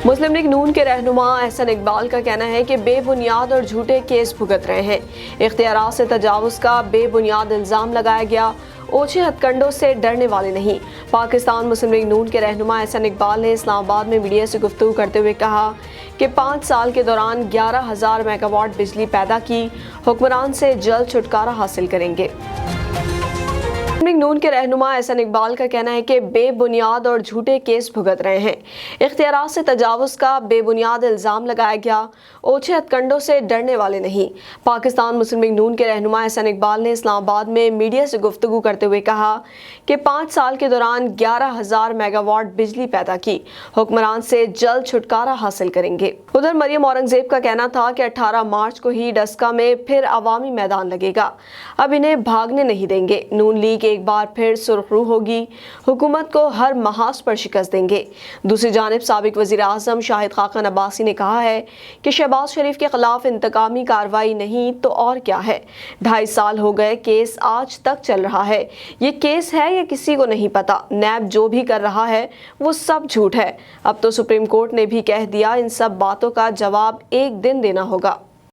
मुस्लिम league नून के रहनुमा एहसन इकबाल का कहना है कि बेबुनियाद और झूठे केस भुगत रहे हैं। इख्तियारात से तजावुज़ का बेबुनियाद इल्ज़ाम लगाया गया, ओछे हथकंडों से डरने वाले नहीं। पाकिस्तान मुस्लिम लीग नून के रहनुमा एहसन इकबाल ने इस्लामाबाद में मीडिया से गुफ्तगू करते हुए कहा कि 5 साल के दौरान 11,000 मेगावाट बिजली पैदा की, हुक्मरान से जल्द छुटकारा हासिल करेंगे। मुस्लिम लीग नून के रहनुमा एहसन इकबाल का कहना है कि बेबुनियाद और झूठे केस भुगत रहे हैं। इख्तियारात से तजावुज़ का बेबुनियाद इल्ज़ाम लगाया गया, ओछे हथकंडों से डरने वाले नहीं। पाकिस्तान मुस्लिम लीग नून के रहनुमा एहसन इकबाल ने इस्लामाबाद में मीडिया से गुफ्तगू करते हुए कहा कि 5 साल के दौरान 11,000 मेगावाट बिजली पैदा की, हुक्मरान से जल्द छुटकारा हासिल करेंगे। उधर मरियम औरंगजेब का कहना था कि 18 मार्च को ही डस्का में फिर अवामी मैदान लगेगा, अब इन्हें भागने नहीं देंगे। नून लीग एक बार फिर सुर्खरू होगी, हुकूमत को हर महाज पर शिकस्त देंगे। दूसरी जानिब साबिक वज़ीर आज़म शाहिद खाकन अब्बासी ने कहा है कि शहबाज शरीफ के खिलाफ इंतकामी कार्रवाई नहीं तो और क्या है। 2.5 साल हो गए, केस आज तक चल रहा है। ये केस है या किसी को नहीं पता। नैब जो भी कर रहा है वो सब झूठ है। अब तो सुप्रीम कोर्ट ने भी कह दिया, इन सब बातों का जवाब एक दिन देना होगा।